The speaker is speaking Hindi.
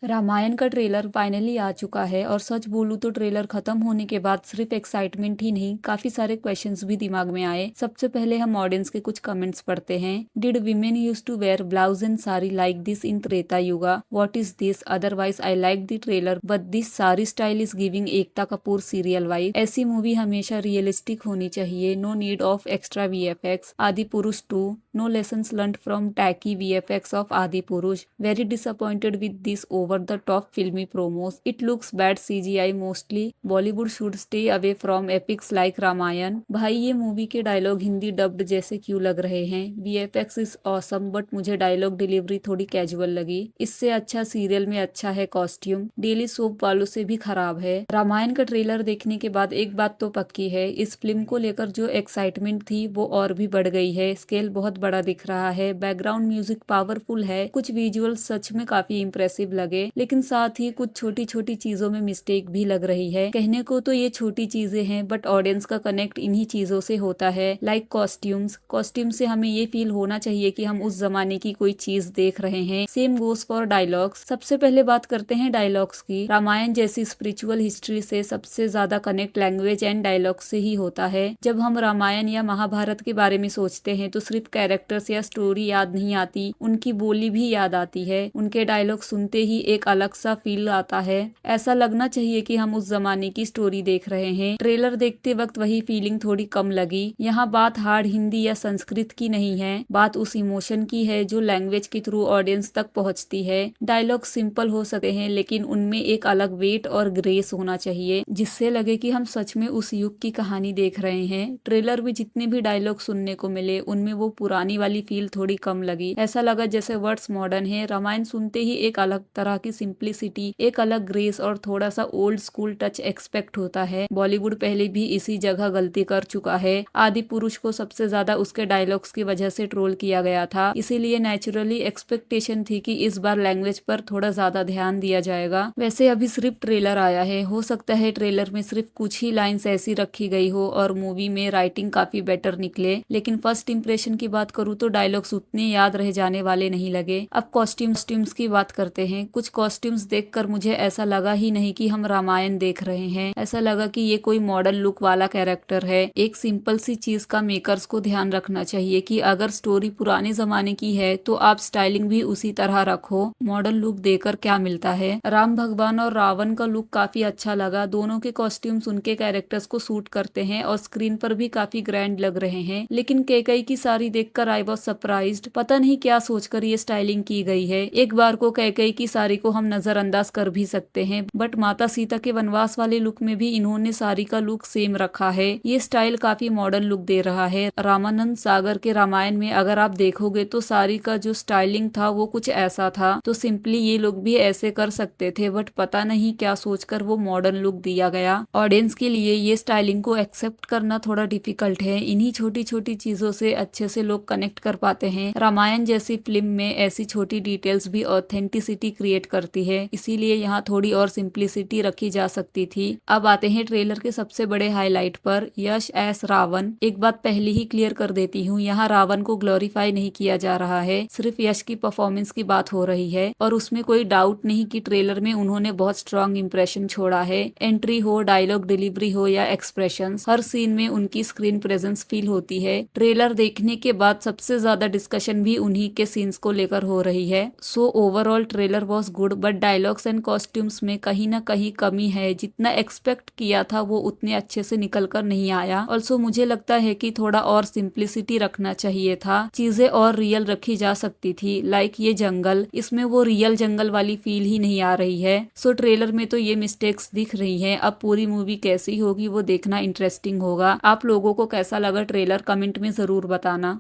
रामायण का ट्रेलर फाइनली आ चुका है और सच बोलूं तो ट्रेलर खत्म होने के बाद सिर्फ एक्साइटमेंट ही नहीं, काफी सारे क्वेश्चंस भी दिमाग में आए। सबसे पहले हम ऑडियंस के कुछ कमेंट्स पढ़ते हैं। Did women use to wear blouse and sari like this in Treta yuga? What is this? Otherwise I like the trailer but this sari style is giving Ekta Kapoor serial vibe. ऐसी मूवी हमेशा रियलिस्टिक होनी चाहिए, no need of extra VFX. Adi Purush 2, no lessons learn from tacky VFX of Adi Purush. Very disappointed with this over the top filmy promos. It looks bad CGI mostly. Bollywood should stay away from epics like Ramayana. भाई ये मूवी के डायलॉग हिंदी डब्ड जैसे क्यों लग रहे हैं? VFX इज ऑसम बट मुझे डायलॉग डिलीवरी थोड़ी कैजुअल लगी। इससे अच्छा सीरियल में अच्छा है कॉस्ट्यूम, डेली सोप वालों से भी खराब है। रामायण का ट्रेलर देखने के बाद एक बात तो पक्की है, इस फिल्म को लेकर जो एक्साइटमेंट थी वो और भी बढ़ गई है। स्केल बहुत बड़ा दिख रहा है, बैकग्राउंड म्यूजिक पावरफुल है, कुछ विजुअल सच में काफी इंप्रेसिव लगे, लेकिन साथ ही कुछ छोटी छोटी चीजों में मिस्टेक भी लग रही है। कहने को तो ये छोटी चीजें हैं बट ऑडियंस का कनेक्ट इन्हीं चीजों से होता है। लाइक कॉस्ट्यूम से हमें ये फील होना चाहिए कि हम उस जमाने की कोई चीज देख रहे हैं। Same goes for dialogues. सबसे पहले बात करते हैं डायलॉग्स की। रामायण जैसी स्पिरिचुअल हिस्ट्री से सबसे ज्यादा कनेक्ट लैंग्वेज एंड डायलॉग से ही होता है। जब हम रामायण या महाभारत के बारे में सोचते हैं तो सिर्फ कैरेक्टर्स या स्टोरी याद नहीं आती, उनकी बोली भी याद आती है। उनके डायलॉग सुनते ही एक अलग सा फील आता है, ऐसा लगना चाहिए कि हम उस जमाने की स्टोरी देख रहे हैं। ट्रेलर देखते वक्त वही फीलिंग थोड़ी कम लगी। यहाँ बात हार्ड हिंदी या संस्कृत की नहीं है, बात उस इमोशन की है जो लैंग्वेज के थ्रू ऑडियंस तक पहुँचती है। डायलॉग सिंपल हो सकते हैं लेकिन उनमें एक अलग वेट और ग्रेस होना चाहिए जिससे लगे कि हम सच में उस युग की कहानी देख रहे हैं। ट्रेलर में जितने भी डायलॉग सुनने को मिले उनमें वो पुरानी वाली फील थोड़ी कम लगी। ऐसा लगा जैसे वर्ड्स मॉडर्न है। रामायण सुनते ही एक अलग तरह की सिंप्लिसिटी, एक अलग ग्रेस और थोड़ा सा ओल्ड स्कूल टच एक्सपेक्ट होता है। बॉलीवुड पहले भी इसी जगह गलती कर चुका है। आदि पुरुष को सबसे ज्यादा उसके डायलॉग्स की वजह से ट्रोल किया गया था, इसीलिए नेचुरली एक्सपेक्टेशन थी कि इस बार लैंग्वेज पर थोड़ा ज्यादा ध्यान दिया जाएगा। वैसे अभी सिर्फ ट्रेलर आया है, हो सकता है ट्रेलर में सिर्फ कुछ ही लाइंस ऐसी रखी गई हो और मूवी में राइटिंग काफी बेटर निकले, लेकिन फर्स्ट इंप्रेशन की बात करूँ तो डायलॉग्स उतने याद रह जाने वाले नहीं लगे। अब कॉस्ट्यूम्स की बात करते हैं। कुछ कॉस्ट्यूम्स देखकर मुझे ऐसा लगा ही नहीं कि हम रामायण देख रहे हैं, ऐसा लगा कि ये कोई मॉडल लुक वाला कैरेक्टर है। एक सिंपल सी चीज का मेकर्स को ध्यान रखना चाहिए कि अगर स्टोरी पुराने जमाने की है तो आप स्टाइलिंग भी उसी तरह रखो। मॉडल लुक देकर क्या मिलता है? राम भगवान और रावण का लुक काफी अच्छा लगा। दोनों के कॉस्ट्यूम्स उनके कैरेक्टर्स को सूट करते हैं और स्क्रीन पर भी काफी ग्रैंड लग रहे हैं, लेकिन कैकई की साड़ी देखकर आई वॉज सरप्राइज्ड। पता नहीं क्या सोचकर ये स्टाइलिंग की गई है। एक बार को कैकई की साड़ी को हम नजरअंदाज कर भी सकते हैं, बट माता सीता के वनवास वाले लुक में भी इन्होंने साड़ी का लुक सेम रखा है। ये स्टाइल काफी मॉडर्न लुक दे रहा है। रामानंद सागर के रामायण में अगर आप देखोगे तो साड़ी का जो स्टाइलिंग था वो कुछ ऐसा था, तो सिंपली ये लोग भी ऐसे कर सकते थे, बट पता नहीं क्या सोचकर वो मॉडर्न लुक दिया गया। ऑडियंस के लिए ये स्टाइलिंग को एक्सेप्ट करना थोड़ा डिफिकल्ट है। इन्हीं छोटी छोटी चीजों से अच्छे से लोग कनेक्ट कर पाते हैं। रामायण जैसी फिल्म में ऐसी छोटी डिटेल्स भी ऑथेंटिसिटी क्रिएट करती है, इसीलिए यहाँ थोड़ी और सिंप्लिसिटी रखी जा सकती थी। अब आते हैं ट्रेलर के सबसे बड़े हाईलाइट पर, यश एस रावण। एक बात पहले ही क्लियर कर देती हूँ, यहाँ रावण को ग्लोरीफाई नहीं किया जा रहा है, सिर्फ यश की परफॉर्मेंस की बात हो रही है और उसमें कोई डाउट नहीं कि ट्रेलर में उन्होंने बहुत स्ट्रॉन्ग इंप्रेशन छोड़ा है। एंट्री हो, डायलॉग डिलीवरी हो या एक्सप्रेशंस, हर सीन में उनकी स्क्रीन प्रेजेंस फील होती है। ट्रेलर देखने के बाद सबसे ज्यादा डिस्कशन भी उन्हीं के सीन्स को लेकर हो रही है। So overall trailer was good but dialogues and costumes में कहीं ना कहीं कमी है। जितना एक्सपेक्ट किया था वो उतने अच्छे से निकल कर नहीं आया। ऑल्सो मुझे लगता है कि थोड़ा और सिंप्लिसिटी रखना चाहिए था, चीजें और रियल रखी जा सकती थी। लाइक ये जंगल, इसमें वो रियल जंगल वाली फील ही नहीं आ रही है। सो ट्रेलर में तो ये मिस्टेक्स दिख रही हैं। अब पूरी मूवी कैसी होगी वो देखना इंटरेस्टिंग होगा। आप लोगों को कैसा लगा ट्रेलर, कमेंट में जरूर बताना।